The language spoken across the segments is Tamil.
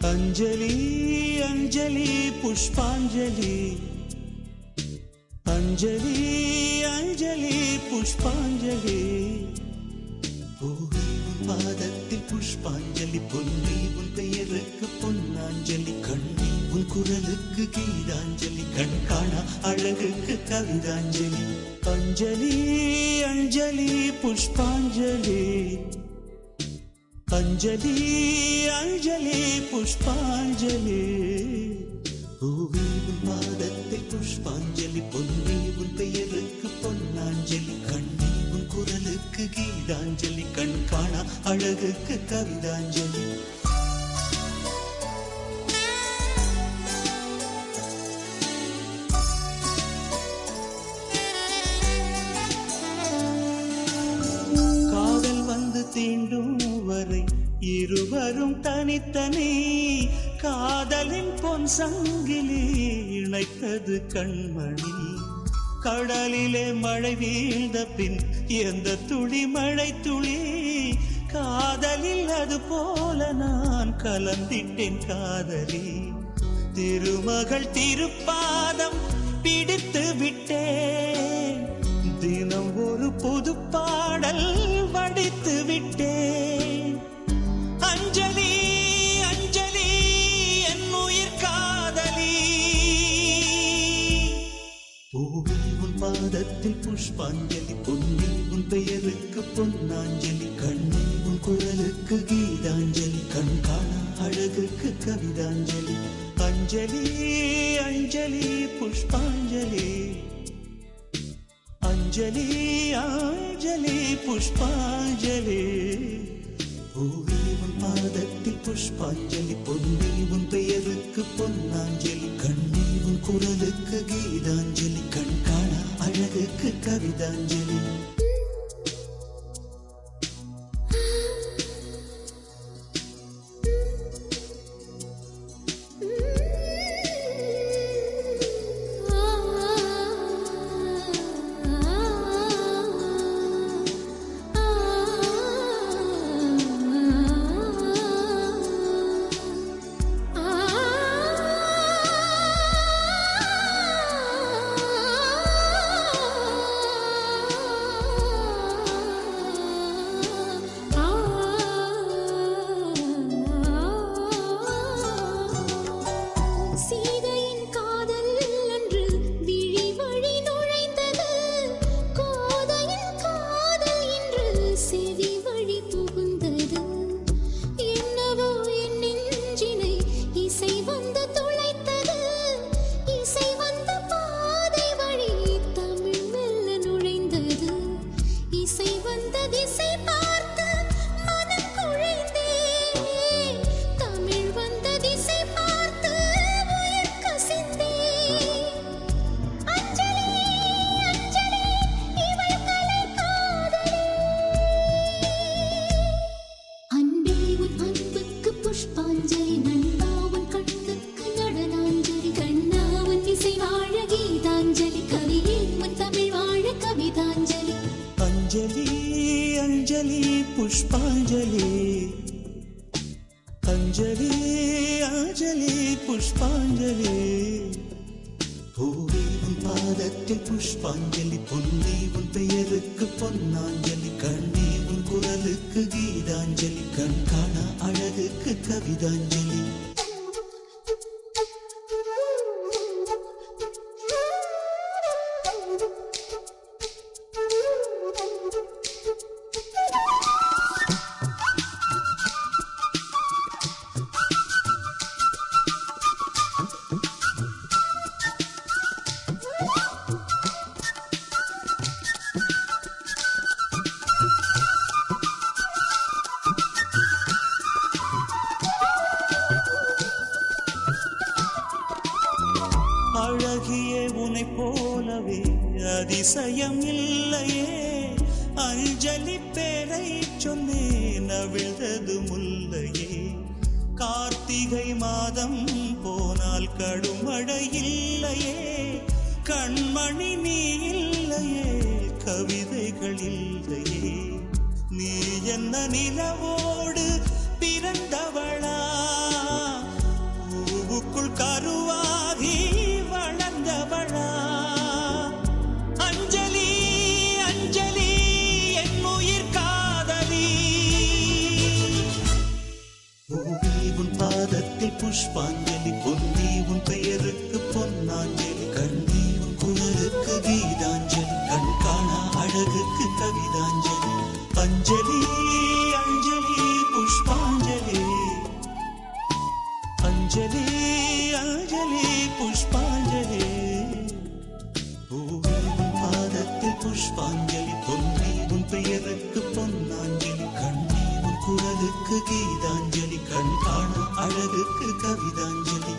अंजलि अंजलि पुष्पांजलि अंजलि अंजलि पुष्पांजलि பூவே உன் பாதத்தில் புஷ்பாஞ்சலி பொன்னி உன் பெயருக்கு பொன்னாஞ்சலி கண்ணி உன் குரலுக்கு கீதாஞ்சலி கண் காணா அழகுக்கு கவிதாஞ்சலி अंजलि अंजलि पुष्पांजलि अंजलि अंजलि पुष्पांजलि பூவே உன் பாதத்தில் புஷ்பாஞ்சலி பொன்னி உன் பெயருக்கு பொன்னாஞ்சலி கண்ணி உன் குரலுக்கு கீதாஞ்சலி கண் காணா அழகுக்கு கவிதாஞ்சலி காதல் வந்து தீண்டும் வரை இருவரும் தனித்தனி காதலின் பொன் சங்கிலி இணைத்தது கண்மணி கடலிலே மழை வீழ்ந்த பின் எந்த துளி மழை துளி காதலில் அது போல நான் கலந்திட்டேன் காதலி திருமகள் திருப்பாதம் பிடித்து விட்டேன் தினம் ஒரு புது பாடல் வடித்து விட்டேன் अंजलि अंजलि என் உயிர் காதலி பூவே உன் பாதத்தில் புஷ்பாஞ்சலி பொன்னி உன் பெயருக்கு பொன்னாஞ்சலி கண்ணி உன் குரலுக்கு கீதாஞ்சலி கண் காணா அழகுக்கு கவிதாஞ்சலி अंजलि अंजलि पुष्पांजलि अंजलि अंजलि पुष्पांजलि பூவே உன் பாதத்தில் புஷ்பாஞ்சலி பொன்னி உன் பெயருக்கு பொன்னாஞ்சலி கண்ணி உன் குரலுக்கு கீதாஞ்சலி கண் காணா அழகுக்கு கவிதாஞ்சலி अंजलि अंजलि पुष्पांजलि अंजलि अंजलि पुष्पांजलि பூவே உன் பாதத்தில் புஷ்பாஞ்சலி பொன்னி உன் பெயருக்கு பொன்னாஞ்சலி கண்ணி உன் குரலுக்கு கீதாஞ்சலி, கண் காண அழகுக்கு கவிதாஞ்சலி. அழகியே உனை போலவே அதிசயம் இல்லையே, அஞ்சலி பேரை சொன்னேன் அவிழ்ந்தது முல்லையே. கார்த்திகை மாதம் போனால் கடுமழை இல்லையே, கண்மணி நீ இல்லையே, கவிதைகள் இல்லையே. நீ என்ன நிலவோடு பிறந்தவளா, பூவுக்குள் கருவாகி வளர்ந்தவளா. அஞ்சலி அஞ்சலி என் உயிர் காதலி, பூவி உன் பாதத்தில் புஷ்பாஞ்சலி, பொன்னி உன் பெயருக்கு பொன்னாஞ்சலி, கண்ணி உன் குரலுக்கு கீதாஞ்சலி, கண் காணா அழகுக்கு கவிதாஞ்சலி. அஞ்சலி அஞ்சலி புஷ்பாஞ்சலி, அஞ்சலி அஞ்சலி புஷ்பாஞ்சலி. பூவி உன் பாதத்தில் புஷ்பாஞ்சலி, பொன்னி உன் பெயருக்கு பொன்னாஞ்சலி, கண்ணி உன் குரலுக்கு கீதாஞ்சலி, கண் காண அழகுக்கு கவிதாஞ்சலி.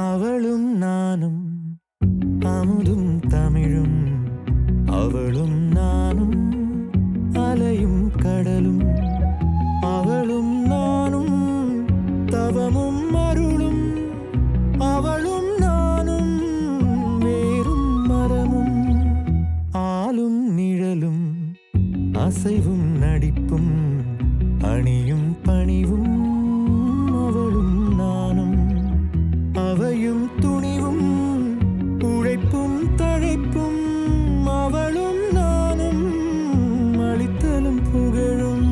அவளும் நானும் அமுதும் தமிழும், அவளும் நானும் அலையும் கடலும், அவளும் நானும் தவமும் அருளும், அவளும் நானும் வேறும் மரமும், ஆளும் நிழலும் அசைவும் நடிப்பும், அணியும் பணிவும், அவளும் நானும் அவையும் துணிவும், உழைப்பும் தழைப்பும், அவளும் நானும் அளித்தலும் புகழும்.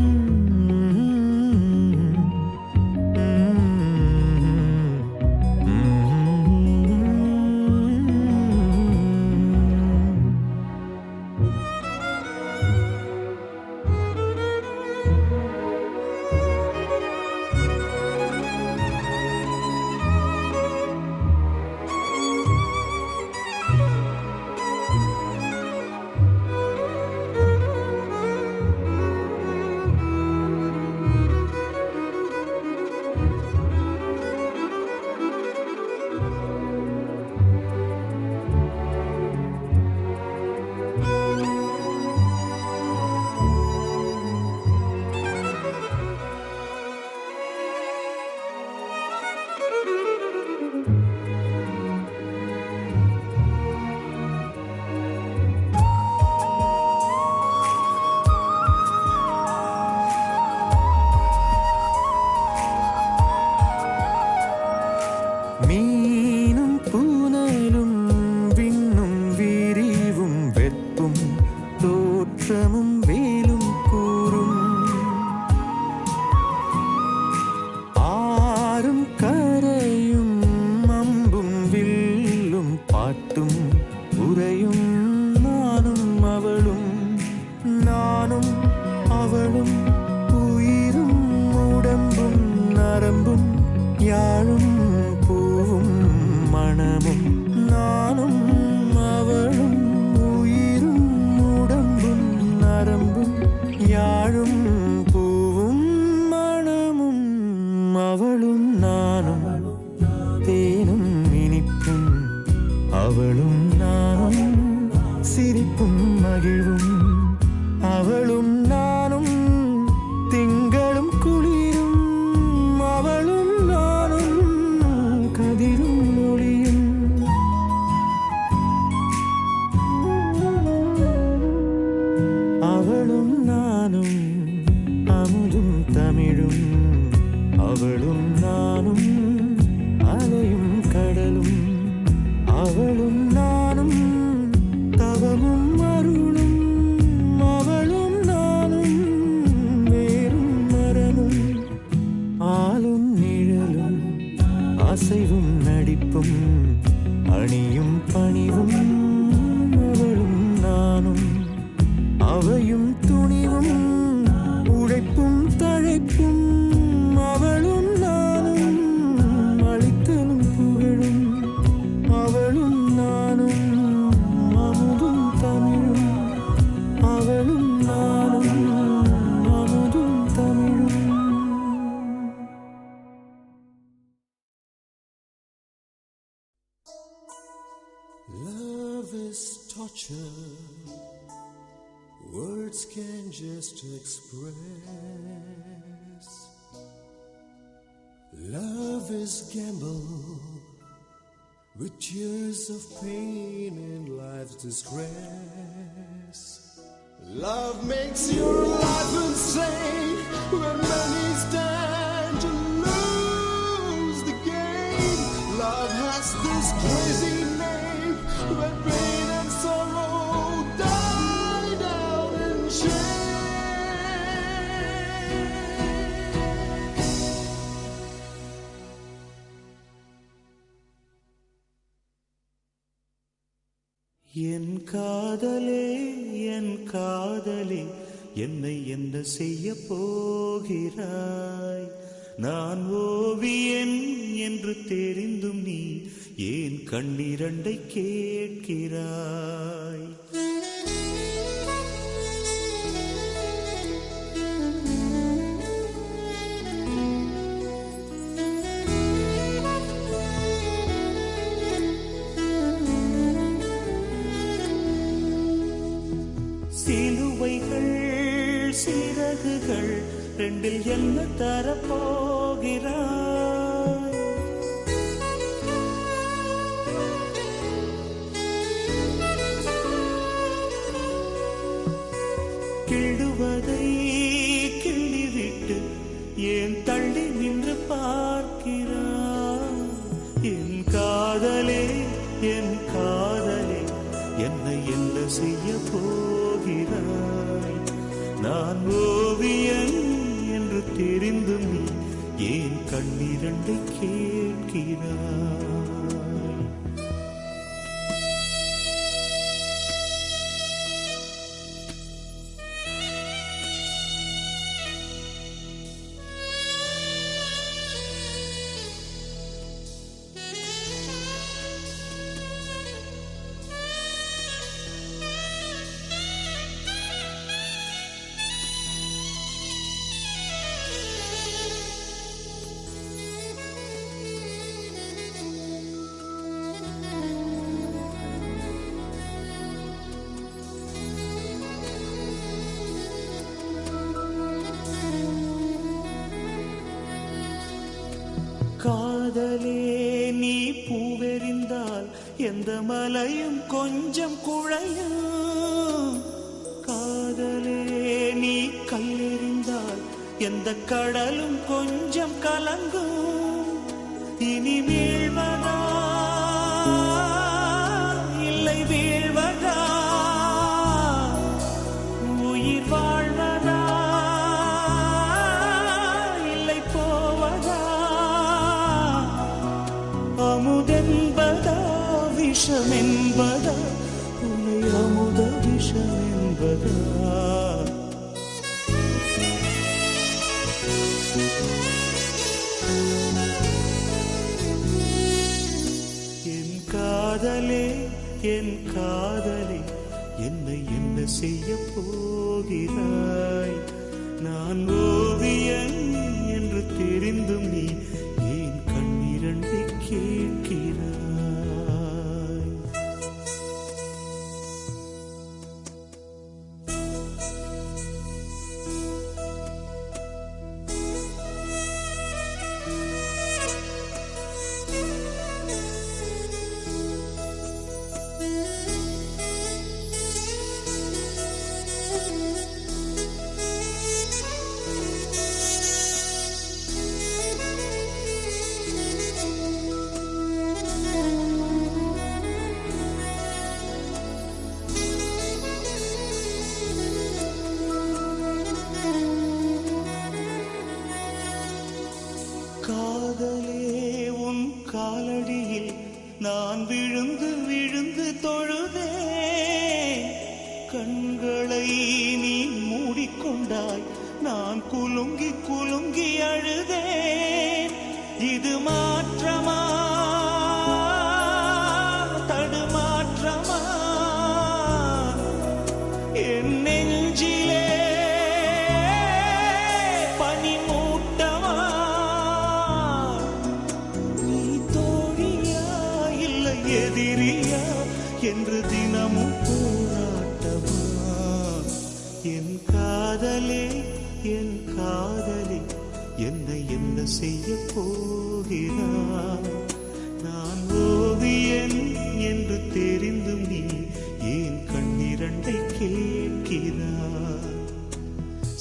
இதழும் பூவும் மணமும் அவளும் நானும் தேனும் இனிப்பும் அவளும் நானும் சிரிப்பும் மகிழ்வும் அவளும் நானும் திங்களும் குளிரும் அவளும் நானும் கதிரும் ஒளியும் அவளும் நானும் அமுதும் தமிழும் அவளும் நானும் அலையும் கடலும் அவளும் நானும் தவமும் அருளும் அவளும் நானும் வேறும் மரமும் ஆளும் நிழலும் அசைவும் நடிப்பும் அணியும் பணிவும் அவளும் நானும் அவையும் துணிவும் உழைப்பும் தழைப்பும் அவளும் நானும் அளித்தலும் புகழும் அவளும் நானும் அமுதும் தமிழும் அவளும் நானும் அமுதும் தமிழும். Love is torture, words can just express. Love is gamble with years of pain and life's distress. Love makes your life insane when many stand to lose the game. Love has this crazy name when pain and sorrow die down in shame. என் காதலே என் காதலே என்னை என்ன செய்ய போகிறாய்? நான் ஓவியன் என்று தெரிந்தும் நீ ஏன் கண்ணிரண்டை கேட்கிறாய்? சிலுவைகள் சிறகுகள் ரெண்டில் என்ன தரப்போகிறாய்? கிள்ளுவதை கிள்ளிவிட்டு ஏன் தள்ளி நின்று பார்க்கிறாய்? என் காதலே என் காதலே என்னை என்ன செய்ய போகிறாய்? நான் ஓவியன் என்று தெரிந்தும் நீ ஏன் கண்ணிரண்டை கேட்கிறாய்? காதலே நீ பூவெறிந்தால் எந்த மலையும் கொஞ்சம் குழையும். காதலே நீ கல்லெறிந்தால் எந்த கடலும் கொஞ்சம் கலங்கும். இனி வீழ்வதா இல்லை வீழ்வதா, உயிர் வாழ்வதா இல்லை போவதா, அமுதென்பதா விஷமென்பதா, உன்னை அமுத விஷமென்பதா? என் காதலே என் காதலே என்னை என்ன செய்ய போகிறாய்? நான் குலுங்கி குலுங்கி அழுதேன். இது மாற்றமா தடுமாற்றமா என் நெஞ்சிலே பனிமூட்டமா? நீ தோழியா இல்லை எதிரியா என்று தினமும் போராட்டமா? என் காதலே என் காதலே என்னை என்ன செய்ய போகிறாய்? நான் ஓவியன் என்று தெரிந்தும் நீ ஏன் கண்ணிரண்டை கேட்கிறாய்?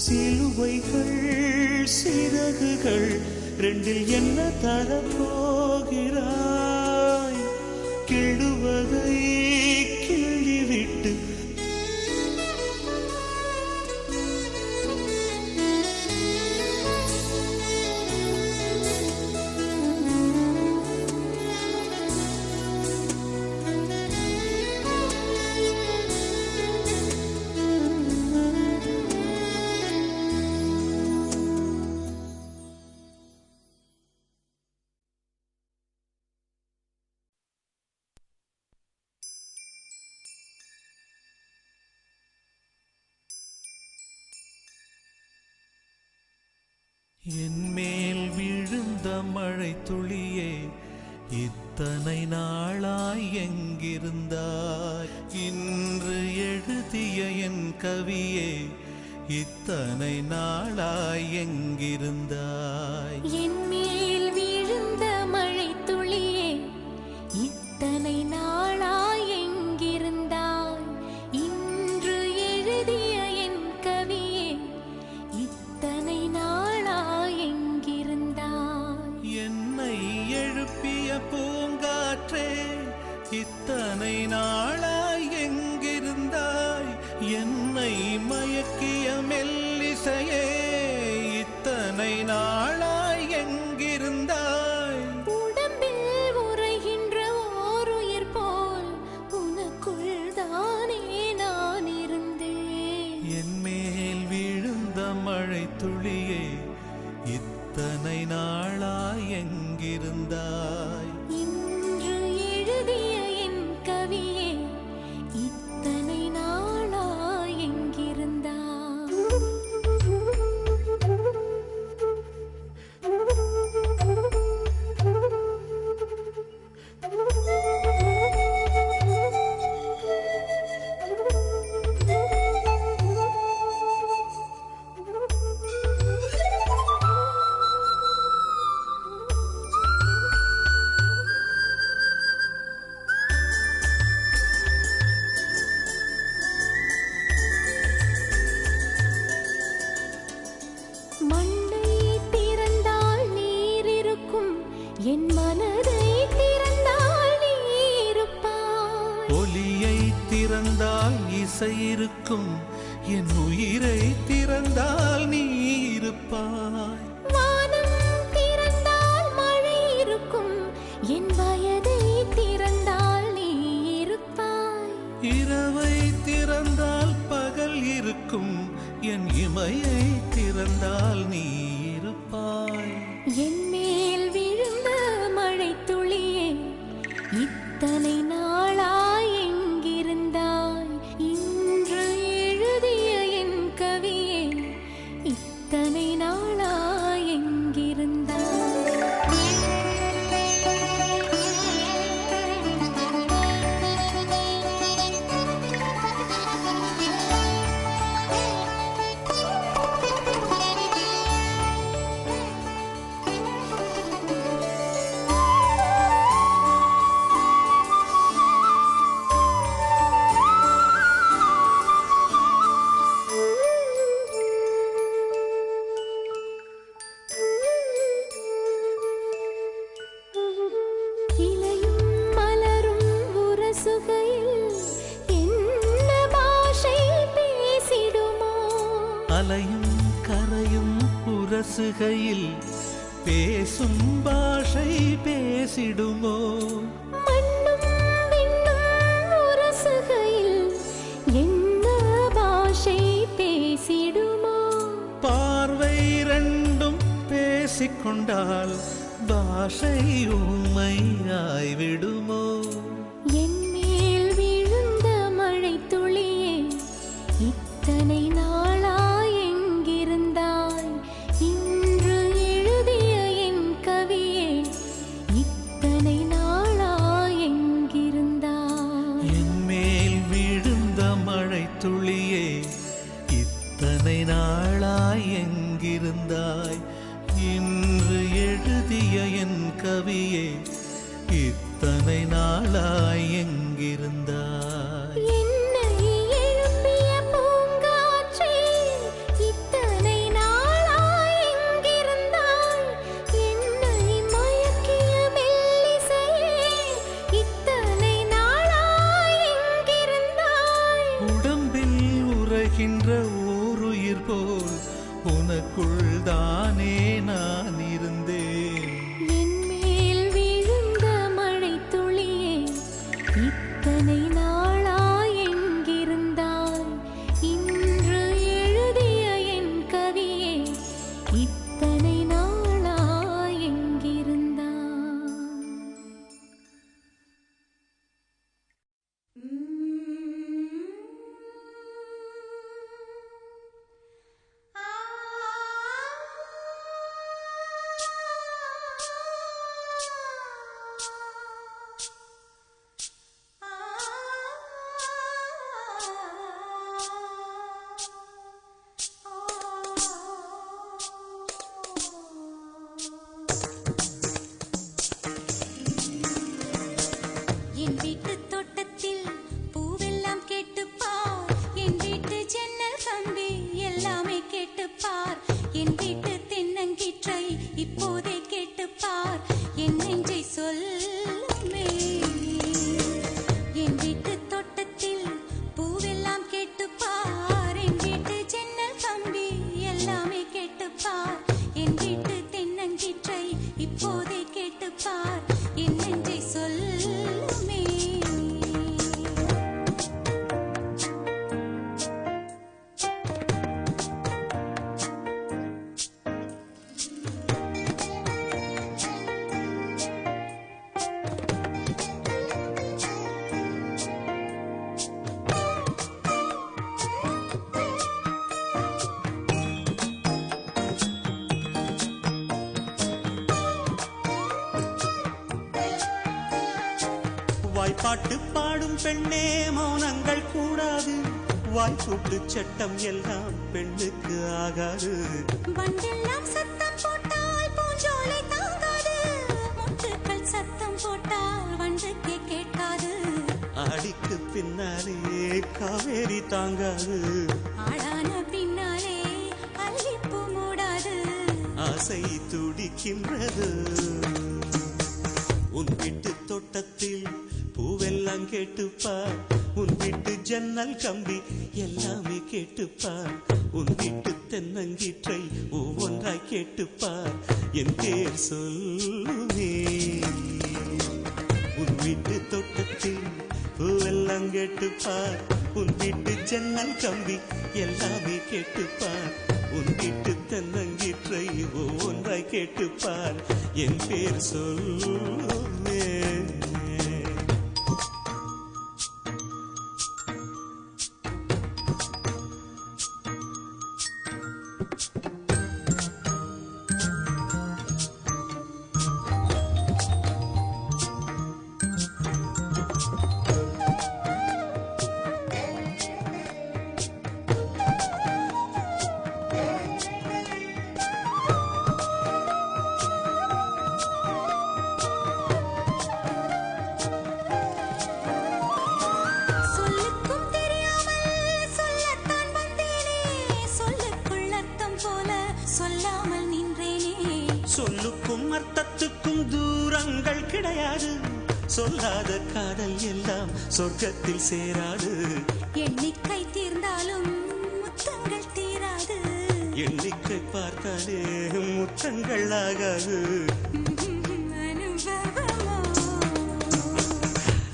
சிலுவைகள் சிறகுகள் ரெண்டில் என்ன தரப்போகிறாய்? கிழுவதை கிள்ளிவிட்டு என் மேல் விழுந்த மழை துளியே இத்தனை நாளாய் எங்கிருந்தாய்? இன்று எழுதிய என் கவியே இத்தனை நாளாய் எங்கிருந்தாய்? என் மேல் விழுந்த மழை துளியே இத்தனை நாளாய் எங்கிருந்தாய்? இன்று எழுதிய என் கவியே இத்தனை நாளாய் எங்கிருந்தாய்? என்னை எழுப்பிய பூங்காற்றே இத்தனை நாளாய் எங்கிருந்தாய்? என்னை மயக்கிய மெல்லிசையே இத்தனை நாளாய் எங்கிருந்தாய்? உடம்பில் உறைகின்ற ஓர் உயிர் போல் உனக்குள் தானே நான் இருந்தேன். என் மேல் விழுந்த மழை துளியே இத்தனை நாளாய் எங்கிருந்தாய்? இன்று எழுதிய என் கவியே இத்தனை நாளாய் எங்கிருந்தாய்? மண்ணை திறந்தால் நீர் இருக்கும், என் மனதை திறந்தால் நீ இருப்பாய். ஒலியை திறந்தால் இசை இருக்கும், என் உயிரை திறந்தால் நீ இருப்பாய். வானம் திறந்தால் மழை இருக்கும், என் வயதை திறந்தால் நீ இருப்பாய். இரவை திறந்தால் பகல் இருக்கும், என் இமையை திறந்தால் நீ இருப்பாய். என் மேல் விழுந்த மழை துளியே இத்தனை நாளாய் எங்கிருந்தாய்? இன்று எழுதிய என் கவியே இத்தனை நாளாய் எங்கிருந்தாய்? இலையும் மலரும் உரசுகையில் என்ன பாஷை பேசிடுமோ? அலையும் கரையும் உரசுகையில் பேசும் பாஷை பேசிடுமோ? மண்ணும் விண்ணும் உரசுகையில் என்ன பாஷை பேசிடுமோ? பால் பேசிக்கொண்டால் பாஷை ஊமையாய்விடுமோ? என் மேல் விழுந்த மழை துளியே, இத்தனை நாளாய் எங்கிருந்தாய்? இன்று எழுதிய என் கவியே, இத்தனை நாளாய் எங்கிருந்தாய்? என் மேல் விழுந்த மழை துளியே, இத்தனை நாளாய் எங்கிருந்தாய்? இன்று எழுதிய என் கவியே, இத்தனை நாளாய் எங்கிருந்தாய்? என்னை எழுப்பிய பூங்காற்றே, இத்தனை நாளாய் எங்கிருந்தாய்? என்னை மயக்கிய மெல்லிசையே, இத்தனை நாளாய் எங்கிருந்தாய்? உடம்பில் உறைகின்ற ஓருயிர் போல் உனக்குள் தானே நான் இருந்தேன். என் மேல் விழுந்த மழை துளியே, இத்தனை நாளாய் எங்கிருந்தாய்? இன்று எழுதிய என் கவியே, இத்தனை நாளாய் எங்கிருந்தாய்? என் வீட்டு தோட்டத்தில் பூவெல்லாம் கேட்டுப்பார், என் வீட்டு ஜன்னல் கம்பி எல்லாமே கேட்டுப்பார், என் வீட்டு தென்னங்கீற்றை இப்போதே கேட்டுப்பார், என் நெஞ்சை சொல்லுமே. என் வீட்டு தோட்டத்தில் பூவெல்லாம் கேட்டுப்பார், என் வீட்டு ஜன்னல் கம்பி எல்லாமே கேட்டுப்பார், என் வீட்டு தென்னங்கீற்றை இப்போதே கேட்டுப்பார், என் நெஞ்சை சொல்லுமே. வாய்ப்பாட்டு பாடும் பெண்ணே மௌனங்கள் கூடாது, வாய்ப்பூட்டு சட்டம் எல்லாம் பெண்ணுக்கு ஆகாது. வண்டெல்லாம் சத்தம் போட்டால் பூஞ்சோலை தாங்காது, முட்டுக்கள் சத்தம் போட்டால் வண்டுக்கே கேட்காது. ஆடிக்கு பின்னாலே காவேரி தாங்காது, ஆளான பின்னாலே அல்லிப்பூ மூடாது. ஆசை துடிக்கின்றது. உன் வீட்டு தோட்டத்தில் பூவெல்லாம் கேட்டுப்பார், உன் வீட்டு ஜன்னல் கம்பி எல்லாமே கேட்டுப்பார், உன் வீட்டு தென்னங்கீற்றை ஒவ்வொன்றாய் கேட்டுப்பார், என் பேர் சொல்லுமே. உன் வீட்டு தோட்டத்தில் பூவெல்லாம் கேட்டுப்பார், உன் வீட்டு ஜன்னல் கம்பி எல்லாமே கேட்டுப்பார், உன் வீட்டு தென்னங்கீற்றை ஒவ்வொன்றாய் கேட்டுப்பார், என் பேர் சொல்லுமே. சொல்லுக்கும் அர்த்தத்துக்கும் தூரங்கள் கிடையாது, சொல்லாத காதல் எல்லாம் சொர்க்கத்தில் சேராது. எண்ணிக்கை தீர்ந்தாலும் முத்தங்கள் தீராது, எண்ணிக்கை பார்த்தாலே முத்தங்கள் ஆகாது. அனுபவமோ.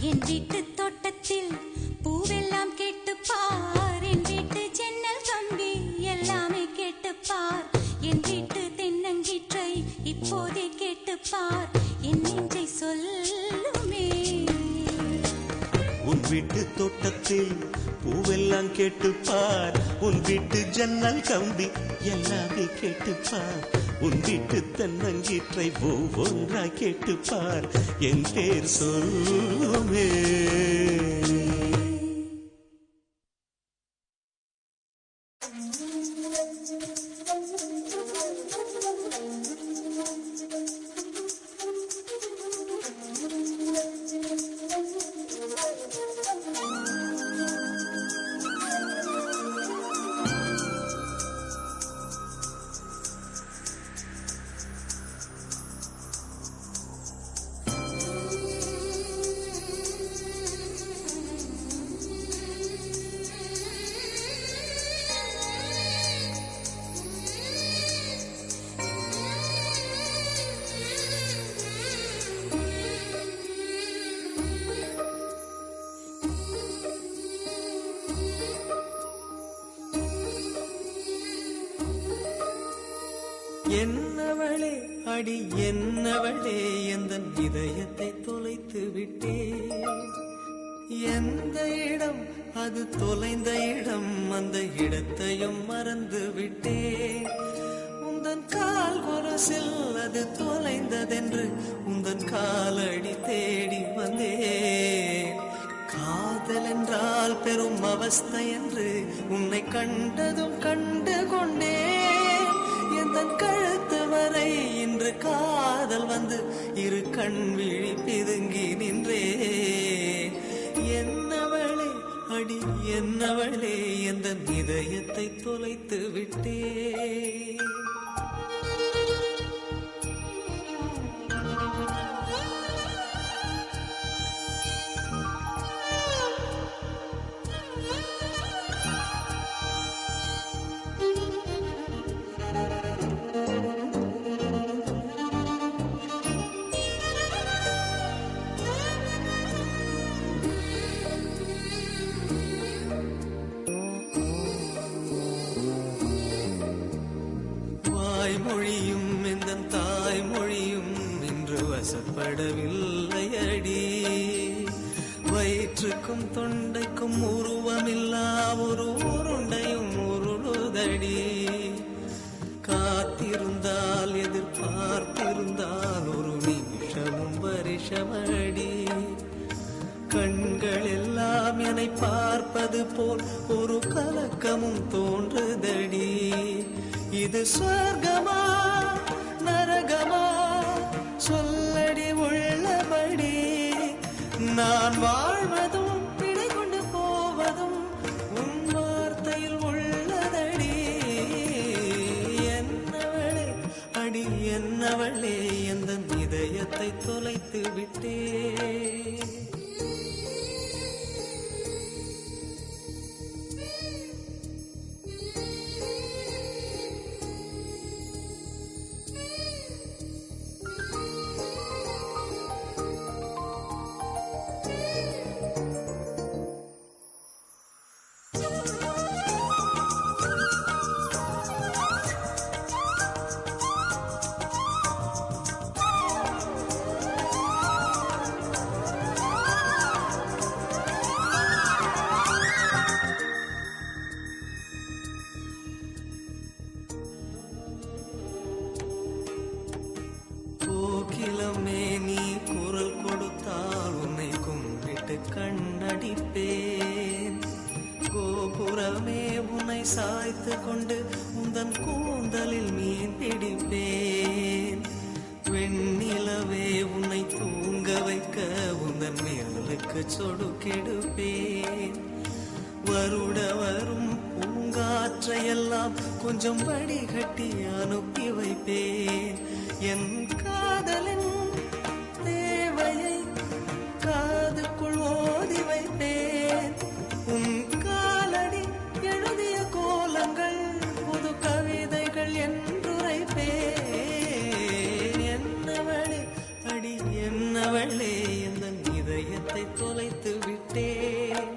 என் வீட்டு தோட்டத்தில் பூவெல்லாம் கேட்டுப்பார், என் வீட்டு ஜன்னல் கம்பி எல்லாமே கேட்டுப்பார், என் வீட்டு தென்னங்கீற்றை தோட்டத்தில் பூவெல்லாம் கேட்டுப்பார் உன் வீட்டு ஜன்னல் கம்பி எல்லாமே கேட்டுப்பார் உன் வீட்டு தென்னங்கீற்றை ஒவ்வொன்றாய் கேட்டுப்பார் என் பேர் சொல்லுமே என்னவளே அடி என்னவளே எந்தன் இதயத்தை தொலைத்து விட்டே எந்த இடம் அது தொலைந்த இடம் அந்த இடத்தையும் மறந்து விட்டே உந்தன் கால் கொலுசில் அது தொலைந்ததென்று உந்தன் காலடி தேடி வந்தே காதல் என்றால் பெரும் அவஸ்தை என்று உன்னை கண்டதும் கண்டு கொண்டே எந்தன் கழுத்து வரை இன்று காதல் வந்து இரு கண் விழி பிதுங்கி நின்றே என்னவளே அடி என்னவளே எந்தன் இதயத்தை தொலைத்து விட்டே மொழியும் இந்த தாய்மொழியும் இன்று வசப்படவில்லை அடி வயிற்றுக்கும் தொண்டைக்கும் உருவமில்லா ஒரு உருண்டையும் உருளுதடி காத்திருந்தால் எதிர்பார்த்திருந்தால் ஒரு நிமிஷமும் வருஷமடி கண்கள் எல்லாம் என்னை பார்ப்பது போல் ஒரு கலக்கமும் தோன்றுதடி இது சொர்க்கமா நரகமா சொல்லடி உள்ளபடி நான் வாழ்வதும் பிழை கொண்டு போவதும் உன் வார்த்தையில் உள்ளதடி என்னவளே அடி என்னவளே எந்த இதயத்தை தொலைத்து விட்டே கோகிலமே நீ குரல் கொடுத்தால் உன்னை கும்பிட்டு கண்ணடிப்பேன் கோபுரமே உன்னை சாய்த்து கொண்டு உந்தன் கூந்தலில் மீன் பிடிப்பேன் வெண்ணிலவே உன்னை தூங்க வைக்க உந்தன் மேலுக்கு சொடுக்கெடுப்பேன் வருட வரும் பூங்காற்றையெல்லாம் கொஞ்சம் வடிகட்டி அனுப்பி வைப்பேன் என் காதலின் தேவையை காதுக்குள் ஓதி வைப்பேன் உன் காலடி எழுதிய கோலங்கள் புது கவிதைகள் என்றுரைப்பேன் என்னவளே அடி என்னவளே எந்த இதயத்தை தொலைத்து விட்டேன்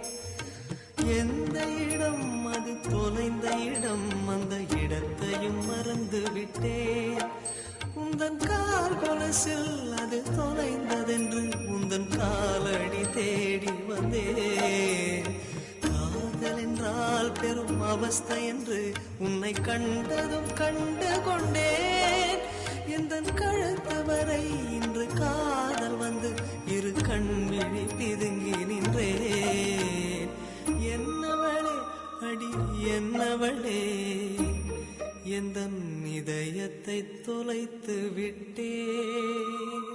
எந்த இடம் அது தொலைந்த இடம் அந்த இடத்தையும் மறந்து விட்டேன் உந்தன் கால் கொலசில் அது தொலைந்ததென்று உந்தன் காலடி தேடி வந்தேன். காதல் என்றால் பெரும் அவஸ்தை என்று உன்னை கண்டதும் கண்டு கொண்டேன். எந்தன் கழுத்து வரை இன்று காதல் வந்து இரு கண் விழி பிதுங்கி நின்றேன். என்னவளே அடி என்னவளே எந்தன் இதயத்தை தொலைத்து விட்டேன்.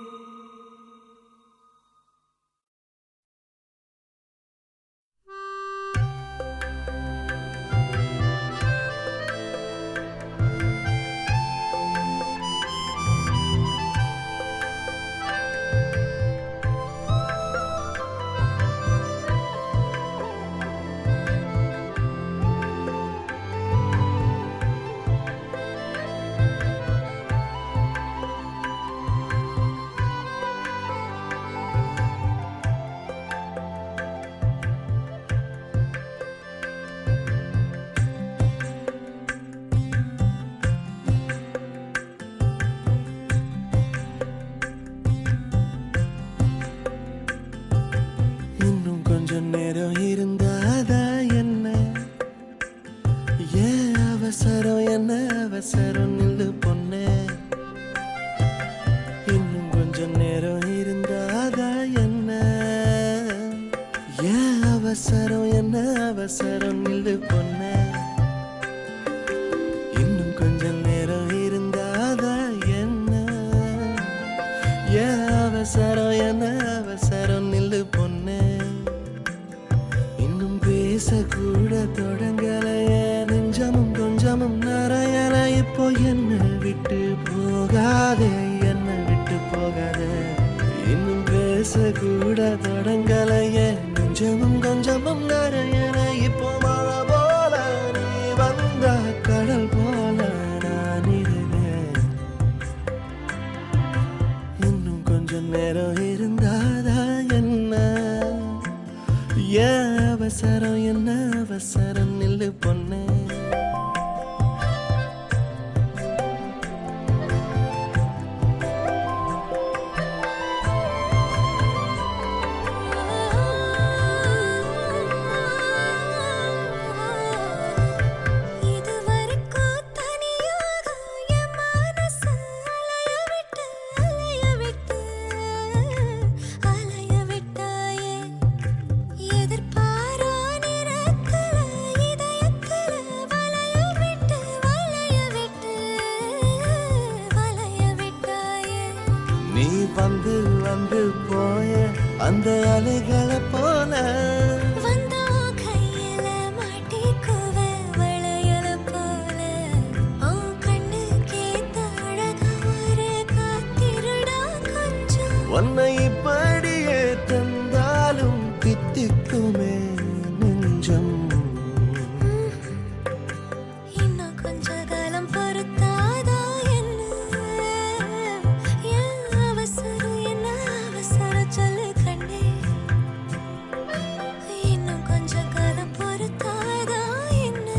நேரம் இருந்தாதா என்ன ஏன் அவசரம் என்ன அவசரம் நில்லு பொண்ணே. இன்னும் கொஞ்சம் நேரம் இருந்தாதா என்ன ஏன் அவசரம் என்ன அவசரம் நில்லு பொண்ணே. இன்னும் கொஞ்சம் நேரம் இருந்தாதா என்ன ஏன் அவசரம் என்ன அவசரம் நில்லு பொண்ணே. பேசக்கூட தொடங்கலையே நெஞ்சமும் கொஞ்சமும் நிறையல. இப்போ என்ன விட்டு போகாதே என்ன விட்டு போகாதே. இன்னும் பேசக்கூட தொடங்கலையே நெஞ்சமும் கொஞ்சமும் நிறையல. இப்போ மழை போல நீ வந்த கடல் போல நான் இருந்தேன். இன்னும் கொஞ்சம் நேரம் இருந்தாதா என்ன ஏன் அவசரம் என்ன அவசரம் நில்லு பொண்ணே. வந்து வந்து போய அந்த அலைகளை போல வந்தா கையில மாட்டிக்குவ வளையல போல. கண்ணு கேத்த அழகா ஒரு காத்திருடா கொஞ்சம். உன்னை இப்படியே தந்தாலும் தித்திக்குமே நெஞ்சம். இன்னும் கொஞ்ச காலம் பொறுத்தாதா என்ன அவசரம் என்ன அவசரம் சொல்லு கண்ணே. இன்னும் கொஞ்ச காலம் பொறுத்தாதா என்ன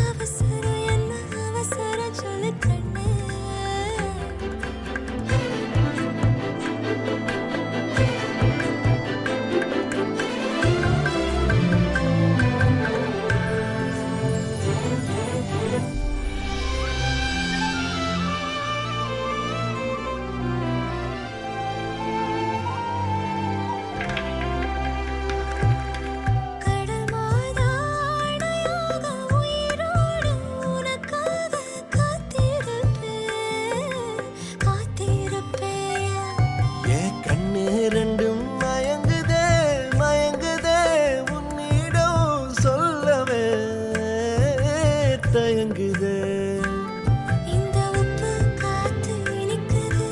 அவசரம் என்ன அவசரம் சொல்லு கண்ணே. இந்த உப்பு காத்து இனிக்குது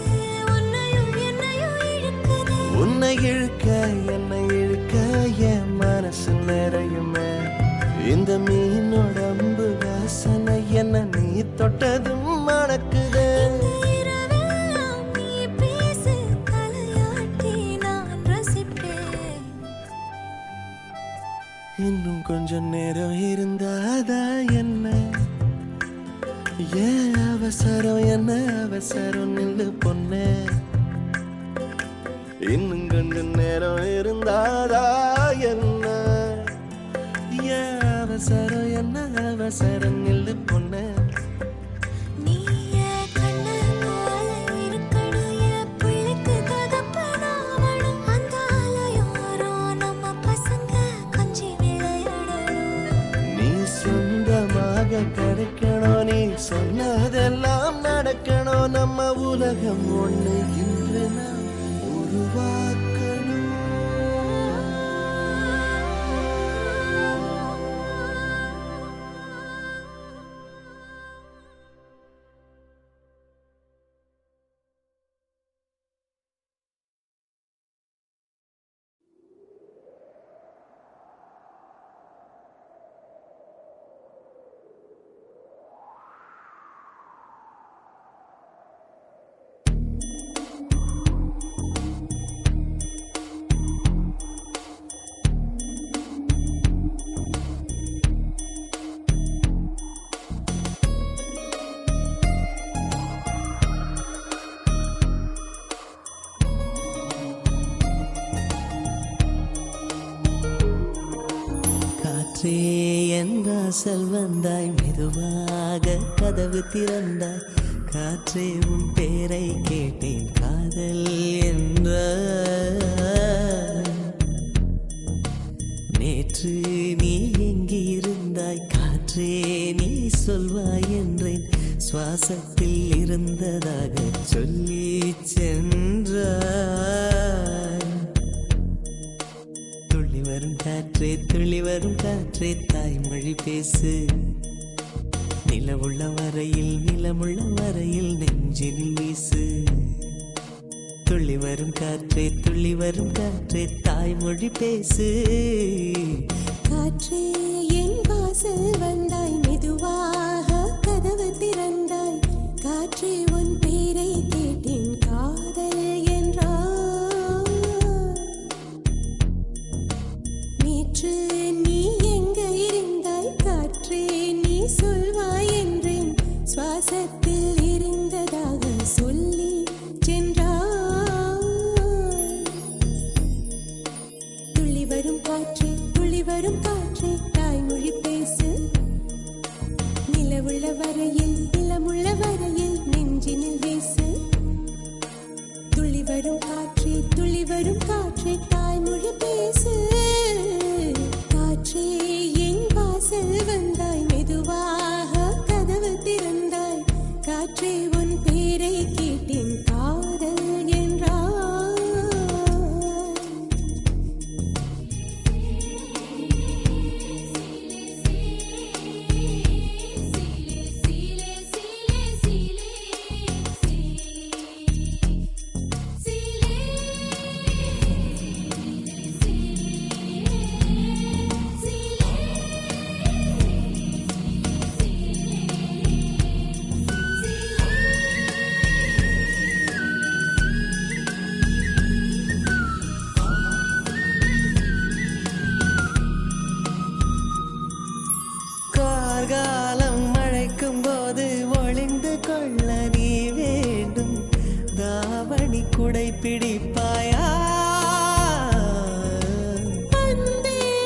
உன்னையும் என்னையும் இழுக்குது. உன்னை இழுக்க என்னை இழுக்க என் மனசு நிறையுமே. இந்த மீனோட அம்பு வாசனை என்ன நீ தொட்டதும் மணக்குது. நீ பேசு தலையாட்டி நான் ரசிப்பேன். இன்னும் கொஞ்சம் நேரம் இருந்தாதா என்ன ஏன் அவசரம் என்ன அவசரம் நில்லு பொண்ணே, இன்னும் கொஞ்ச நேரம் இருந்தாதா என்ன? அவசரம் என்ன அவசரம் நில்லு பொண்ணே. கிடைக்கணும் நீ சொன்னதெல்லாம் நடக்கணும், நம்ம உலகம் ஒண்ணு இன்று நாம் உருவாக்கணும். என் வாசல் வந்தாய், மெதுவாக கதவு திறந்தாய், காற்றே உன் பேரை கேட்டேன் காதல் என்ற. நேற்று நீ எங்கிருந்தாய் காற்றே நீ சொல்வாய் என்றேன், சுவாசத்தில் இருந்ததாக சொல்லி சென்றாய். துள்ளி வரும் காற்றே தாய்மொழி பேசு, நிலவுள்ள வரையில் நிலமுள்ள வரையில் நெஞ்சினில் வீசு. துள்ளி வரும் காற்றே தாய்மொழி பேசு. காற்றே என் வாசல் வந்தாய், மெதுவாக கதவு திறந்தாய், காற்றே உன் பேரை கேட்டேன் காதல் என்றாய். நேற்று நீ எங்க இருந்தாய் காற்றே நீ சொல்வாய் என்றேன், சுவாசத்தில் இருந்ததாக சொல்லி சென்றாய். துள்ளி வரும் காற்றே தாய்மொழி பேசு, நிலவுள்ள வரையில் நிலமுள்ள வரையில் நெஞ்சினில் வீசு. துள்ளி வரும் காற்றே தாய்மொழி பேசு. காற்றே என் வாசல் வந்தாய், மெதுவாக கதவு திறந்தாய், காற்றே உன் பேரை கேட்டேன் காதல் என்றாய். காலம் மழைக்கும் போது ஒளிந்து கொள்ள நீ வேண்டும், தாவணி குடை பிடிப்பாயா?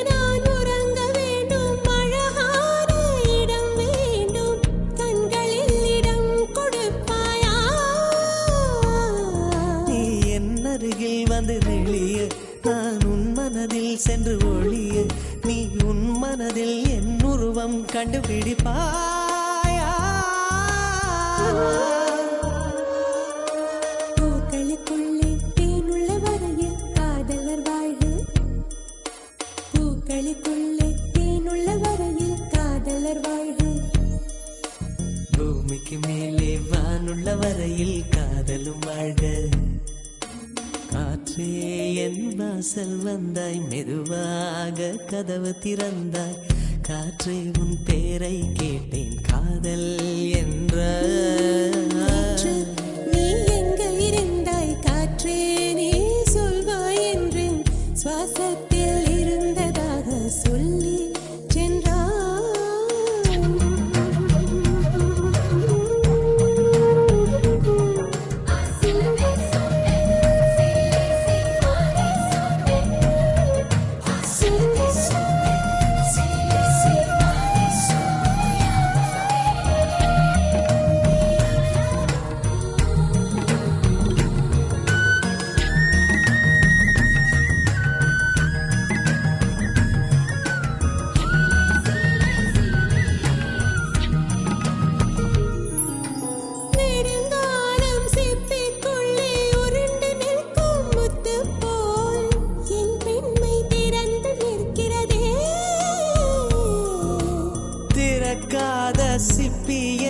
நான் உறங்க வேண்டும், அழகான இடம் வேண்டும், கண்களில் இடம் கொடுப்பாயா? நீ என் அருகில் வந்து நெளிய, நான் உன் மனதில் சென்று ஒளிய, நீ உன் மனதில் என் உருவம் கண்டுபிடிப்பாயா? பூக்களுக்குள்ளே தேனுள்ள வரையில் காதலர் வாழ்வு, பூக்களுக்குள்ளே தேனுள்ள வரையில் காதலர் வாழ்வு. பூமிக்கு மேலே வானுள்ள வரையில் காதலும் வாழ்க. காற்றே என் வாசல் வந்தாய், மெதுவாக கதவு திறந்தாய், காற்றே உன் பேரை கேட்டேன் காதல் என்ற. நீ எங்க இருந்தாய் காற்றே நீ சொல்வாய் என்றேன், சுவாசத்தில் இருந்ததாக சொல்லி சென்றாய்.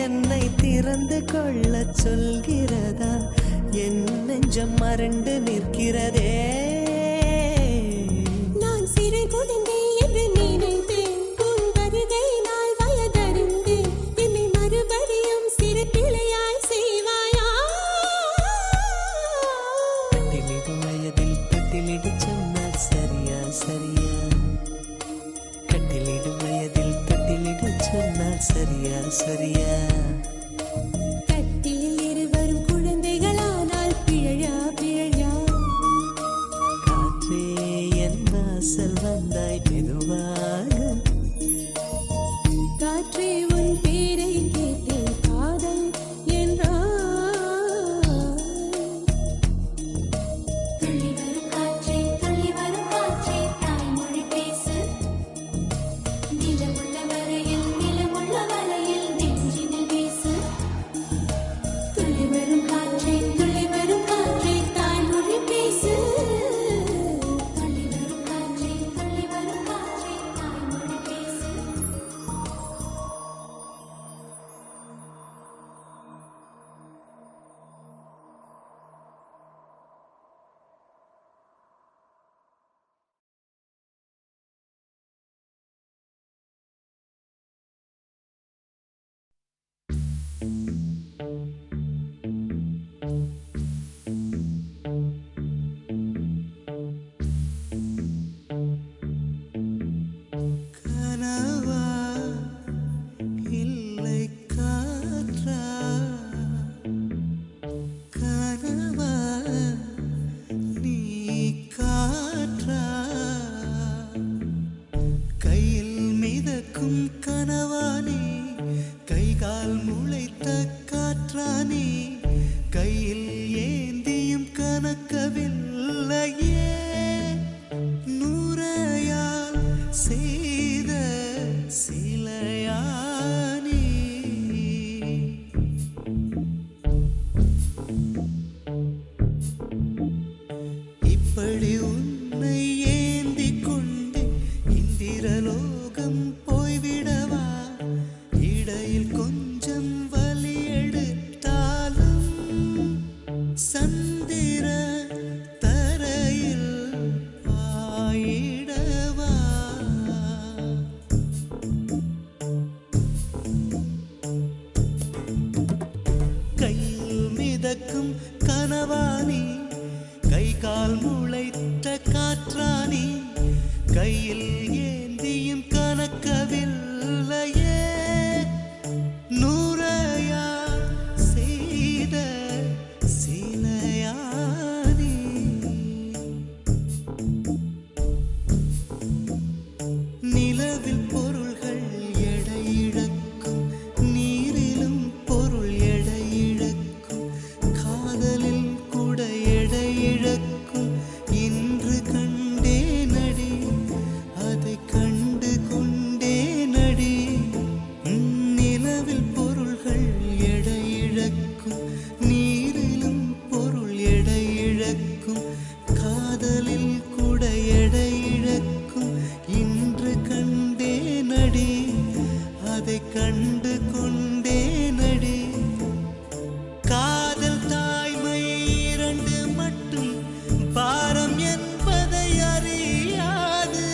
என்னை திறந்து கொள்ள சொல்கிறதா என் நெஞ்சம் மறண்டு நிற்கிறதே நான் சிறு குழந்தை என்று நினைத்தேன் உன் வருகை நாள் வயதறிந்தேன் என்னை மறுபடியும் சிறு பிள்ளையாய் செய்வாயா கட்டிலிடு வயதில் தொட்டிலிடு சொன்னால் சரியா சரியா கட்டிலிடு வயதில் தொட்டிலிடு சொன்னால் சரியா சரியா கட்டிலில் இருவரும் குழந்தைகளானால் பிழையா பிழையா காற்றே என் வாசல் வந்தாய் மெதுவாக காற்றே உன் பேரை கேட்டேன் காதல் என்றாய் துள்ளி வரும் காற்றே தாய்மொழி பேசு நிலமுள்ள வரையில் நெஞ்சினில் வீசு துள்ளி வரும் காற்றே தாய்மொழி பேசு துள்ளி வரும் காற்றே தாய்மொழி பேசு கனவா இல்லை காற்றா கனவா நீ காற்றா கையில் மிதக்கும் கனவானே கைகால் முளைத்த காற்றானே கையில் ஏந்தியும் கனக்கவில்லையே நூறையால் செய்த சிலையானே இப்படி உன்னை ஏந்தி கொண்டு இந்திரலோகம் போய்விடவா இடையில் கொஞ்சம் வலி எடுத்தாலும் சந்திர தரையில் ஆயிடவா கையில் மிதக்கும் கனவானி கை கால் முளைத்த காற்றானி கையில் ஏந்தியும் கனக்கவில்லையே நூறையா செய்த சிலையானி நிலவில் பொருள்கள் எடையிழக்கும் நீரிலும் பொருள் எடையிழக்கும் காதலில் கூட எடையிழக்கும் இன்று கண்டே நடி அதை கண்டு கொண்டே நடி நிலவில் பொருள்கள் எடையிழக்கும் நீரிலும் பொருள் எடையிழக்கும் காதலில் கூட எடையிழக்கும் இன்று கண்டே நடி அதை கண்டு கொண்டே நடி காதல் தாய்மை இரண்டு மட்டும் பாரம் என்பதை அறியாது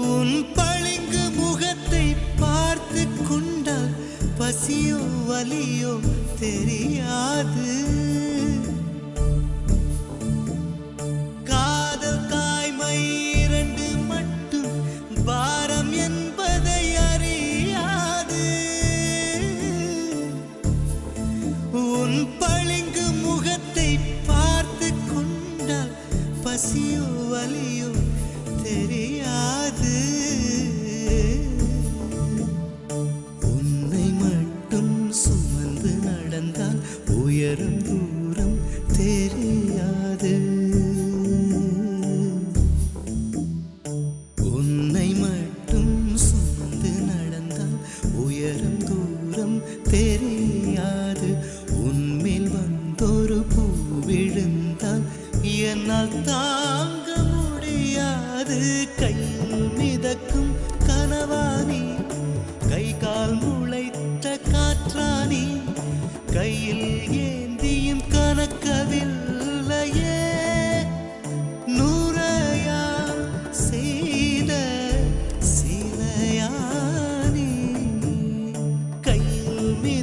உன் பளிங்கு முகத்தை பார்த்து கொண்டால் பசியோ வலியோ தெரியாது காதல் தாய்மை இரண்டு மட்டும் பாரம் என்பதை அறியாது உன் பளிங்கு முகத்தை பார்த்து கொண்டால் பசியோ வலியோ தெரியாது உன்னை மட்டும் சுமந்து நடந்தால் உயரம் தூரம்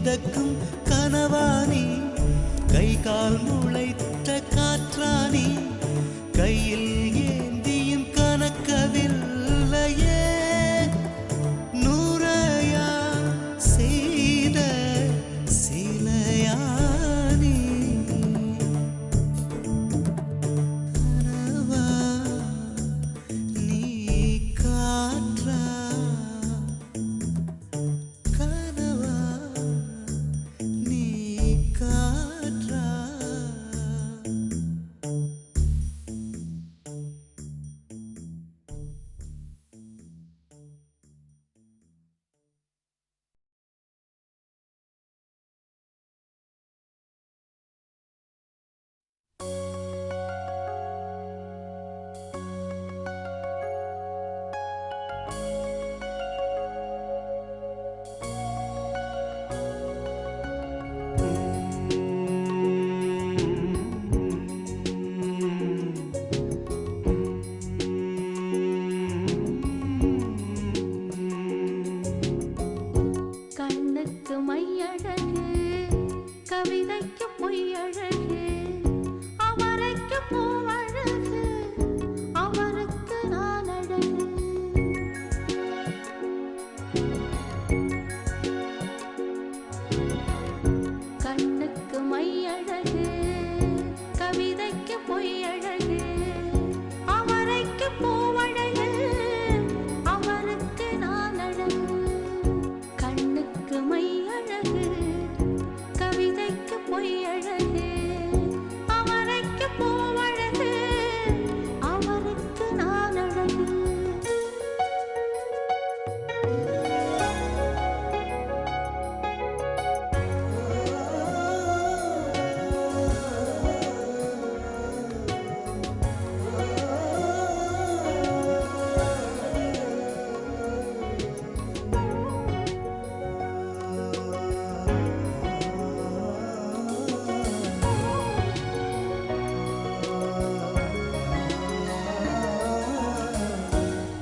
மிதக்கும் கனவானி கை கால் முளைத்த காற்றானி கையில் ஏந்தியும் கனக்கவில்லையே நூறையா செய்த சிலையானி கனவா நீ காற்றா கனவா நீ காற்றா கண்ணுக்கு மையழகு கவிதைக்கு பொய்யழகு அவரைக்கு பூவழகு அவருக்கு நான் அழகு கண்ணுக்கு மையழகு கவிதைக்கு பொய்யழகு அவரைக்கு பூவழகு அவருக்கு நான் அழகு கண்ணுக்கு மையழகு கவிதைக்கு பொய்யழகு அவரைக்கு பூவழகு அவருக்கு நான் அழகு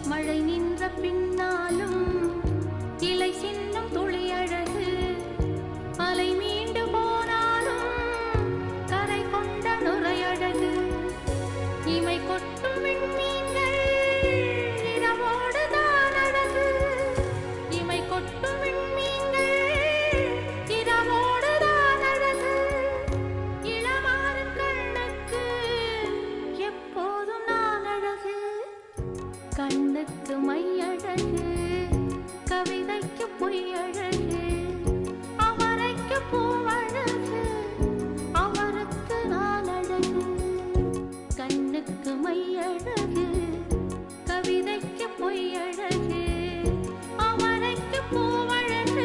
மழை நின்ற பின்னாலும் இலை சின்னம் துளியழகு அலை மீண்டு போனாலும் கரை கொண்ட நுரையழகு இமை கொட்டும் விண்மீன்கள் இரவோடு தான் அழகு இமை கொட்டும் விண்மீன்கள் இரவோடு தான் அழகு இளமாறன் கண்ணுக்கு எப்போதும் நான் அழகு கண்ணுக்கு மையழகு கவிதைக்கு பொய்யழகு அவரைக்கு பூவழகு அவருக்கு நான் அழகு கண்ணுக்கு மையழகு கவிதைக்கு பொய்யழகு அவரைக்கு பூவழகு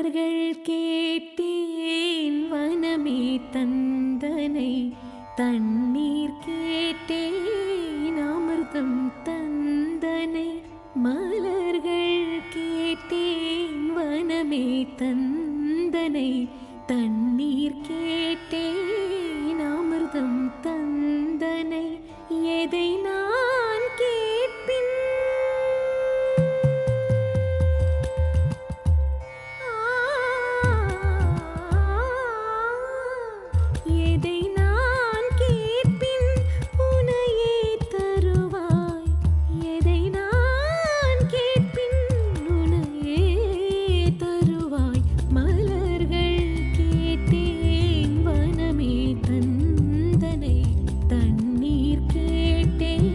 மலர்கள் கேட்டேன் வனமே தந்தனை தண்ணீர் கேட்டேன் அமிர்தம் தந்தனை மலர்கள் கேட்டேன் வனமே தந்தனை தண்ணீர் கேட்டேன் அமிர்தம் தந்தனை எதை நான் கேட்பின் எதை நான் கேட்பின் உனையே தருவாய் எதை நான் கேட்பின் உனையே தருவாய் மலர்கள் கேட்டேன் வனமே தந்தனை தண்ணீர் கேட்டேன்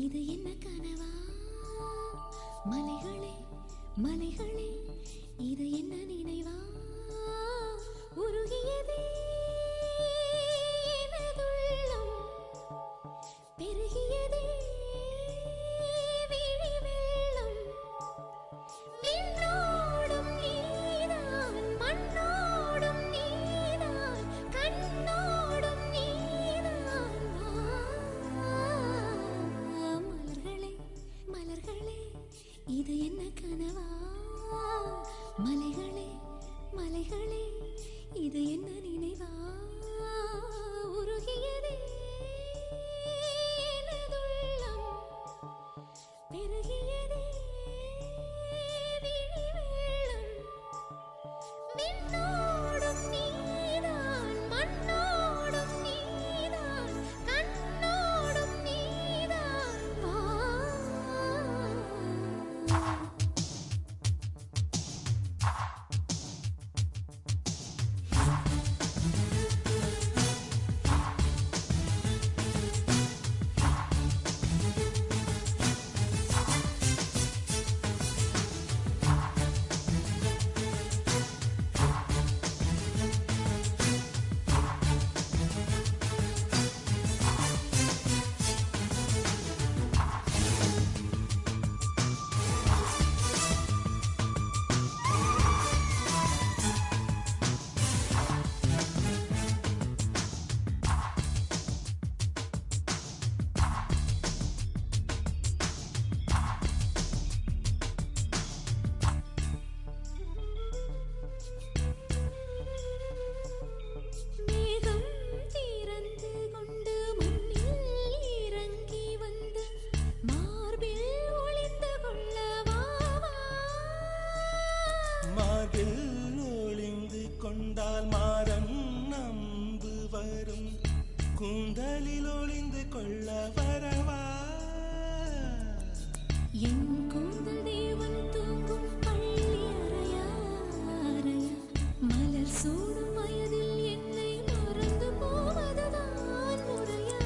இது என்ன கனவா? மலைகளே மலைகளே இது என்ன நினைவா? உருகியதே எனதுள்ளம், பெருகியதே விழி வெள்ளம். விண்ணோடும் நீதான், மண்ணோடும் நீதான், கண்ணோடும் நீதான். மலர்களே மலர்களே இது என்ன கனவா? மலைகளே மலைகளே இது என்ன நினைவா? உருகியதே எனதுள்ளம், பெருகியதே விழி வெள்ளம். விண்ணோடும் நீதான், மண்ணோடும் நீதான், கண்ணோடும் நீதான். வா. மேகம் திறந்து கொண்டு மண்ணில் இறங்கி வந்து மார்பில் ஒளிந்து கொள்ளவா. மார்பில் ஒளிந்து கொண்டால் மாறன் நம்பு வரும், கூந்தலில் ஒளிந்து கொள்ள வரவா. என் கூந்தல் தேவன் தூங்கும் பள்ளி அறையா அறையா. மலர் சூடும் வயதில் என்னை மறந்து போவதுதான் முறையா.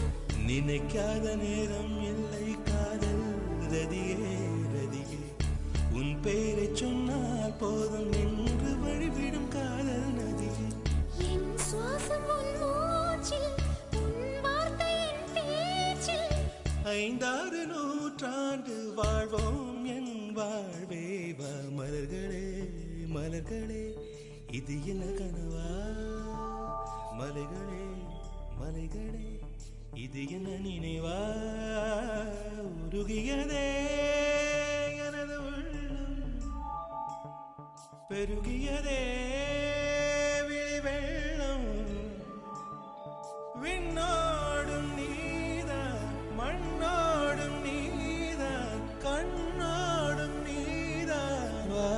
நினைக்காத நேரம் இல்லை காதல் ரதியே ரதியே, உன் பெயரை சொன்னால் போதும் நின்று வழிவிடும் காதல் நதியே. என் சுவாசம் உன் மூச்சில், உன் வார்த்தை என் பேச்சில். 5-6 நூற்றாண்டு வாழ்வோம் என் வாழ்வே. வா மலர்களே மலர்களே இது என்ன கனவா? மலைகளே மலைகளே இது என்ன நினைவா? உருகியதே எனது உள்ளம், பெருகியதே விழி வெள்ளம். விண்ணோடும் நீதான், மண்ணோடும் நீதான், கண்ணோடும் நீதான். வா.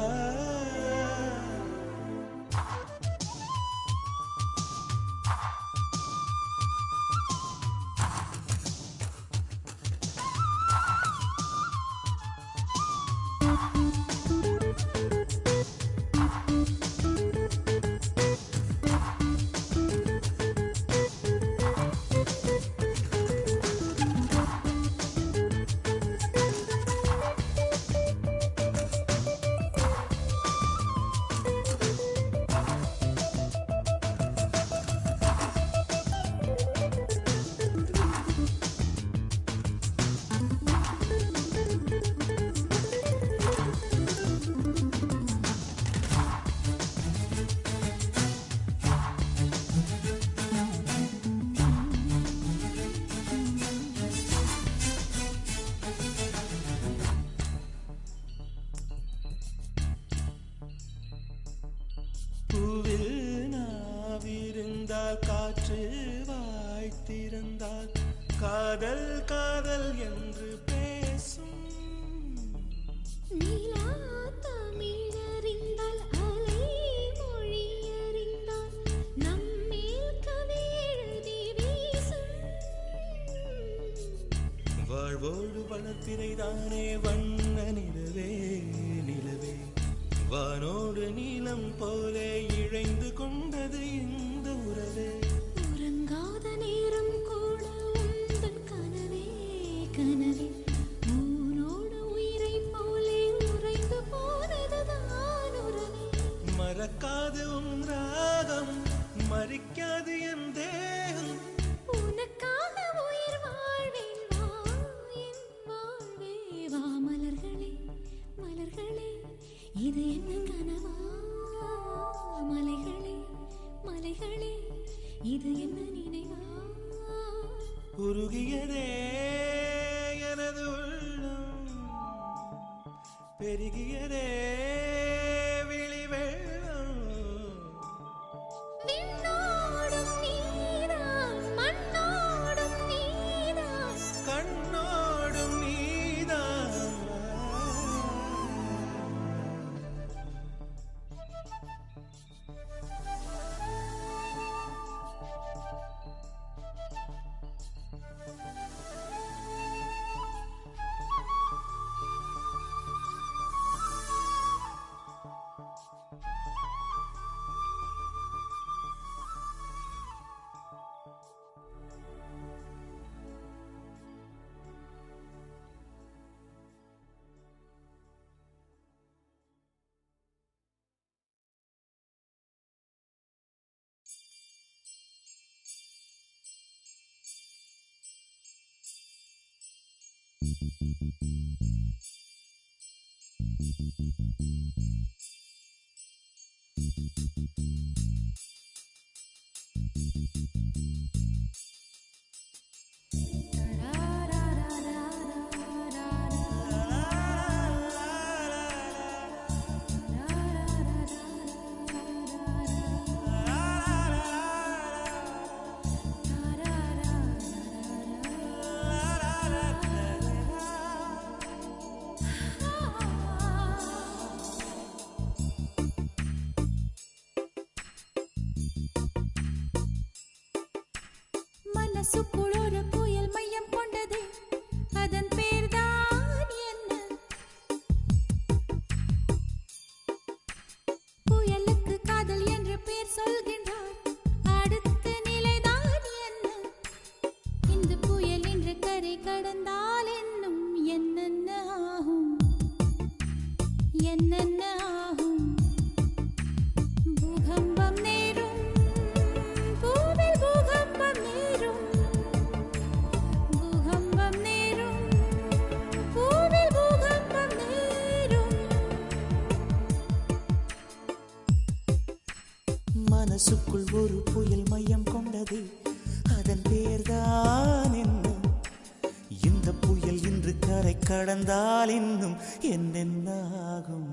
பூவில் நாவிருந்தால் காற்று வாய்த்திருந்தால் காதல் காதல் என்று பேசும். நீலா தமிழறிந்தால் அலை மொழியறிந்தால் நம்மேல் கவி எழுதி வீசும். வாழ்வோடு வளர்த்திரைதானே வண்ண நிலவே நிலவே, வானோடு நீலம் போலே இழைந்து கொண்டது இந்த உறவே. உறங்காத நேரம் கூட உந்தன் கனவே கனவே, சிரிக்காது என் தேகம். உனக்காக உயிர் வாழ்வேன் வா என் வாழ்வே வா மலர்களே மலர்களே இது என்ன கனவா மலைகளே மலைகளே இது என்ன நினைவா உருகியதே எனது உள்ளம், பெருகியதே விழி வெள்ளம். விண்ணோடும் நீதான் மண்ணோடும் நீதான் கண்ணோடும் நீதான். மனசுக்குள் ஒரு புயல் மையம் கொண்டது அதன் பேர்தான் என்ன புயலுக்கு காதல் என்று பேர் சொல்கின்றார் அடுத்த நிலைதான் என்ன இந்த புயல் என்று கரை கடந்தால் என்னும் என்னென்ன ஆகும் என்னென்ன ஆகும் பூகம்பம் நேரும் பூவில் பூகம்பம் நேரும் பூகம்பம் நேரும் பூவில் பூகம்பம் நேரும் மனசுக்குள் ஒரு புயல் மையம் கொண்டது அதன் பேர்தான் என்ன இந்த புயல் இன்று கரை கடந்தால் இன்னும் என்னென்ன ஆகும்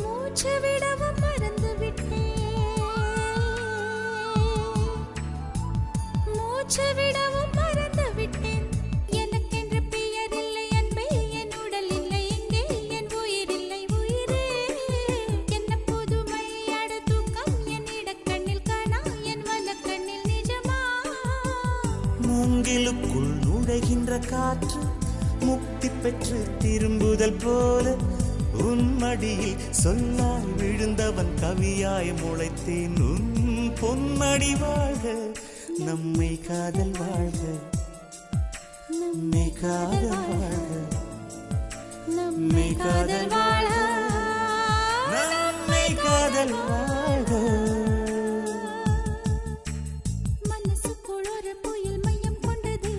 மூச்சு விடவும் மறந்து விட்டேன் மூச்சு விடவும் மறந்து விட்டேன் எனக்கென்று பெயர் இல்லை அன்பே என் உடல் இல்லை எங்கே என் உயிர் இல்லை உயிரே என்ன புதுமை அட தூக்கம் என் இடக்கண்ணில் காணா என் வலக்கண்ணில் நிஜமா மூங்கிலுக்குள் நுழைகின்ற காற்று முக்தி பெற்று திரும்புதல் போல உன் மடியில் சொல்லாய் விழுந்தவன் கவியாய் முளைத்தேன் உன் பொன்மடி வாழ்க நம்மை காதல் வாழ்க நம்மை காதல் வாழ்க நம்மை காதல் வாழ நம்மை காதல் வாழ்க மனசுக்குள் ஒரு புயல் மையம் கொண்டது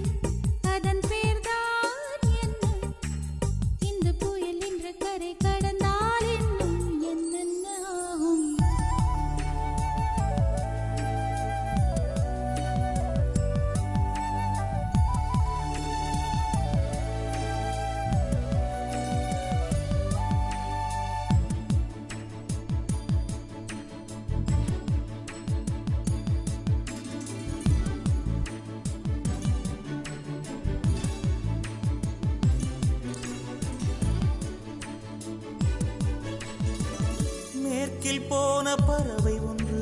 அதன் பேர்தான் என்ன இந்த புயல் இன்று கரை கடந்தால் இன்னும் என்னென்ன ஆகும் மேற்கில் போன பறவை ஒன்று,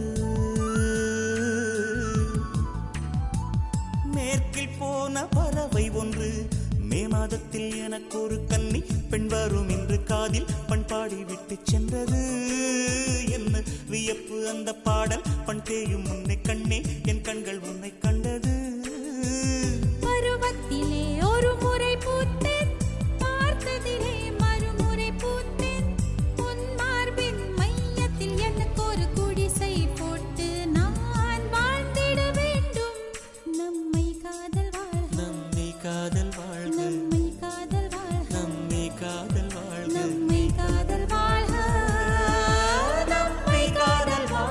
மேற்கில் போன பறவை ஒன்று, மே மாதத்தில் எனக்கு ஒரு கன்னி பெண் வரும் என்று காதில் பண்பாடி விட்டு சென்றது. என்ன வியப்பு அந்த பாடல், பண் தேயும் உன்னை கண்ணே, என் கண்கள் உன்னை கண்டது. பருவத்திலே ஒரு முறை பூத்தேன், பார்த்ததிலே மறுமுறை பூத்தேன். உன் மார்பின் மையத்தில் எனக்கு ஒரு குடிசை போட்டு நான் வாழ்ந்திட வேண்டும். நம்மை காதல் வாழ்க, நம்மை காதல் வாழ்க, நம்மை காதல் வாழ்க, நம்மை காதல் வாழ்க, நம்மை காதல் வாழ்க, நம்மை காதல் வாழ்க.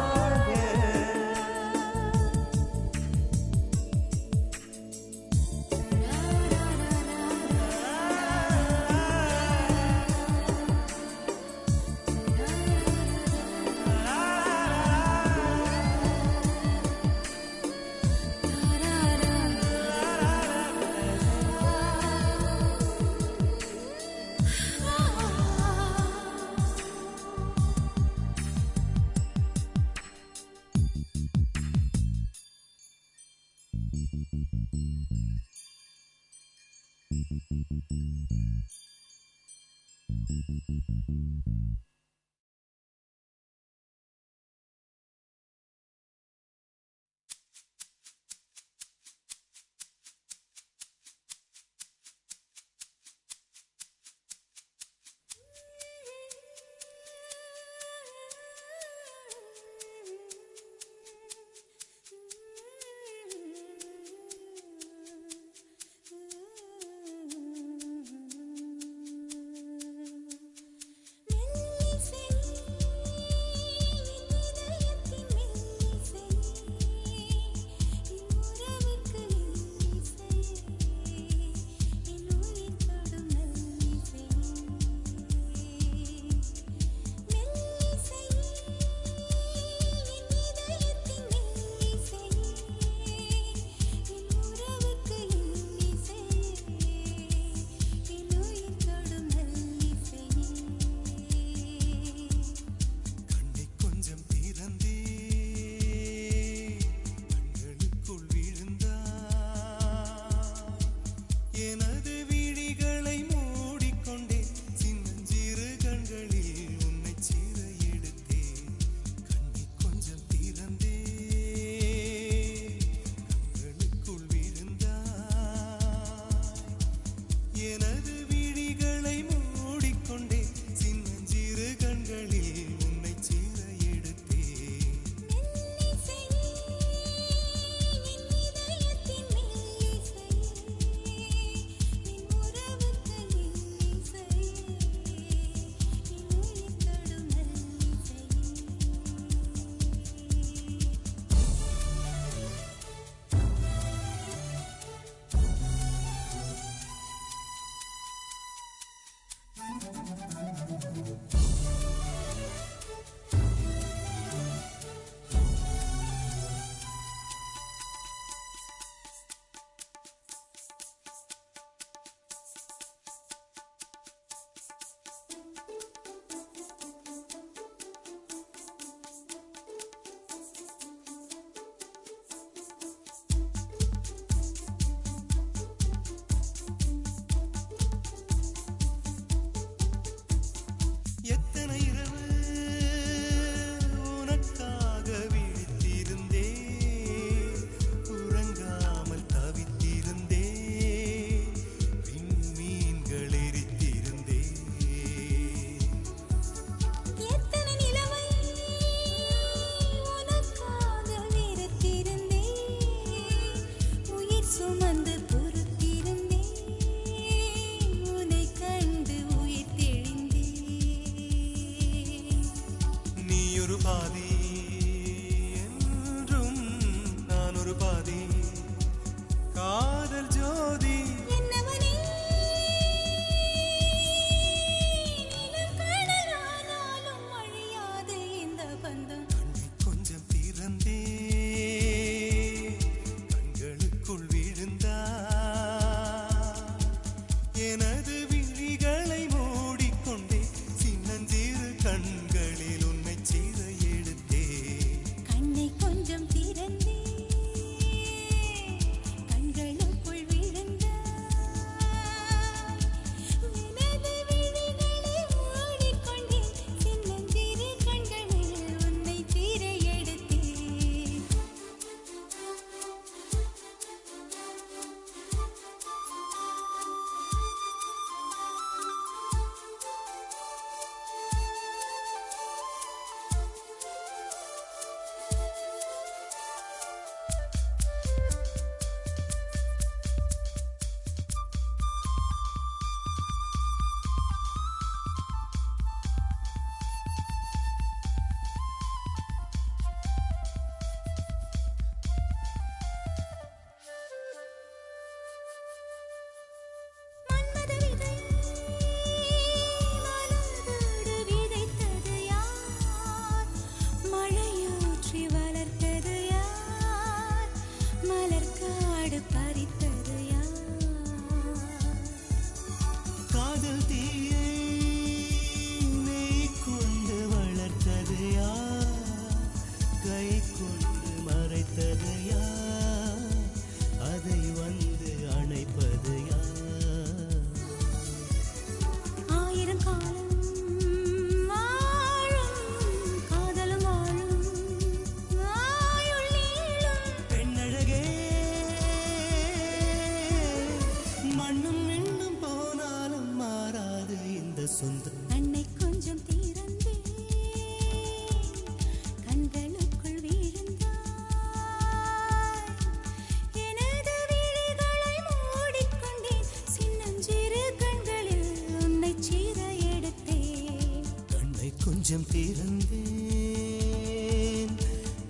கொஞ்சம் பிறந்தேன்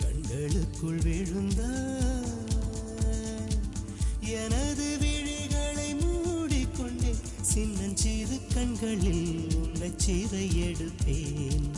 கண்களுக்குள் விழுந்தாய் எனது விழிகளை மூடிக்கொண்டேன் சின்னஞ்சிறு கண்களில் உன்னை சிறை எடுப்பேன்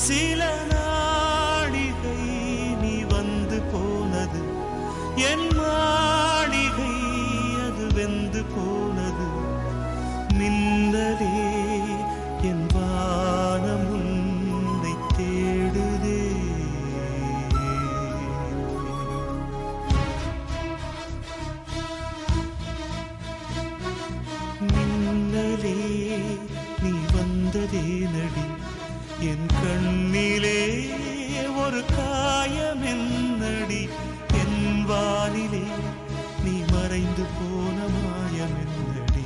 சில நாடிகை நீ வந்து போனது என் மாளிகை அது வெந்து போனது மின்னலே என் வானம் உன்னை தேடுதே மின்னலே நீ வந்ததே நடி என் கண்ணிலே ஒரு காயம் என்னடி என் வானிலே நீ மறைந்து போன மாயம் என்னடி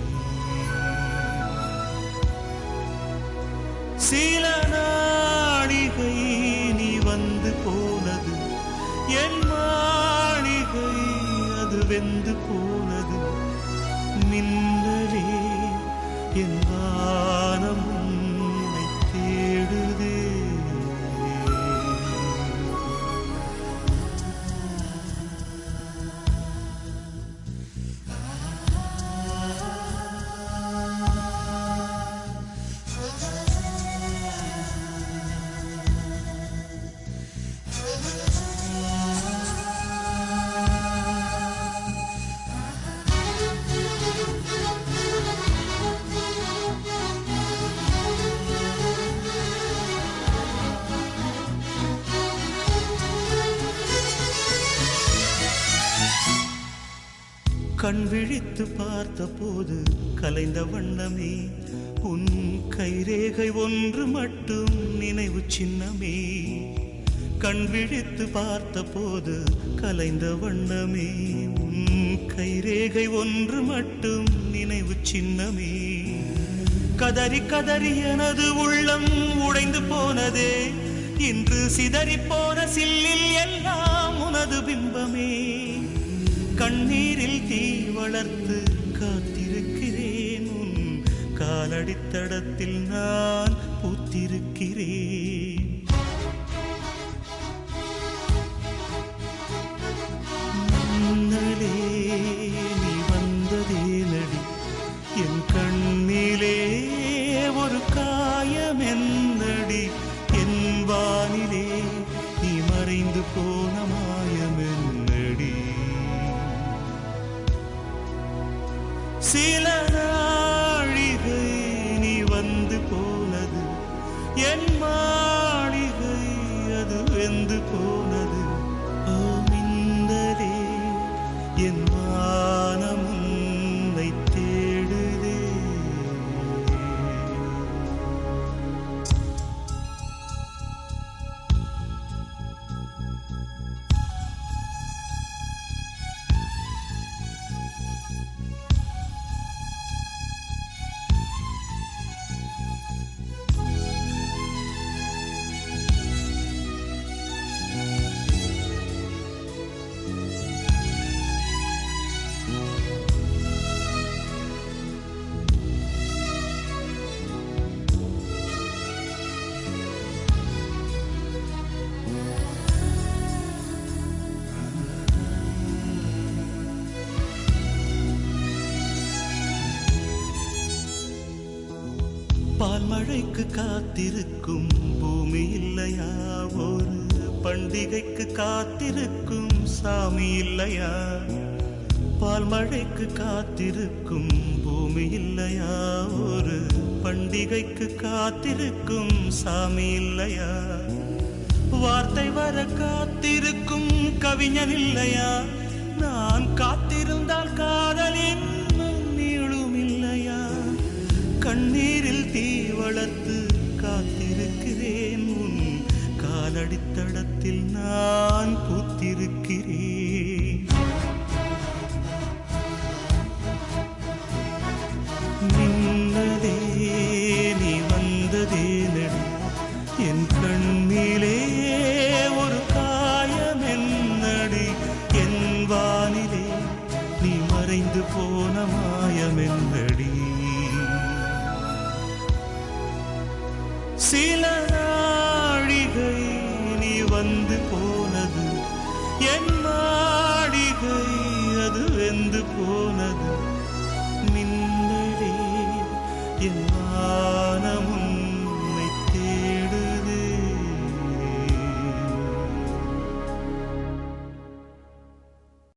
சில நாடிகை நீ வந்து போனது என் மாளிகை அது வெந்து போனது மின்னலே என் வானம் உன்னை தேடுதே கண் விழித்து பார்த்த போது கலைந்த வண்ணமே உன் கைரேகை ஒன்று மட்டும் நினைவு சின்னமே கண் விழித்து பார்த்த போது கலைந்த வண்ணமே உன் கைரேகை ஒன்று மட்டும் நினைவு சின்னமே கதறி கதறி எனது உள்ளம் உடைந்து போனதே இன்று சிதறி போன சில்லில் எல்லாம் உனது பிம்பமே கண்ணீரில் தீ வளர்த்து காத்திருக்கிறேன் உன் காலடித்தடத்தில் நான் பூத்திருக்கிறேன் முன்னலே நீ வந்ததே நடி என் கண்ணிலே ஒரு காயம் என்னடி என் வானிலே நீ மறைந்து போன மாயம் என்னடி சில நாழிகை நீ வந்து போனது என் மாளிகை பால்மழைக்கு காத்திருக்கும் பூமி இல்லையா, ஒரு பண்டிகைக்கு காத்திருக்கும் சாமி இல்லையா? பால்மழைக்கு காத்திருக்கும் பூமி இல்லையா, ஒரு பண்டிகைக்கு காத்திருக்கும் சாமி இல்லையா? வார்த்தை வர காத்திருக்கும் கவிஞன் இல்லையா? நான் காத்திருந்தால் காதலின் நீளும் இல்லையா? கண்ணீரில் தீ வளர்த்து காத்திருக்கிறேன், உன் காலடித்தடத்தில் நான் பூத்திருக்கிறேன். நின்னதே நீ வந்ததே நடி, என் கண்ணிலே ஒரு காயம் என்னடி, என் வானிலே நீ மறைந்து போன மாயம் என்னடி. சில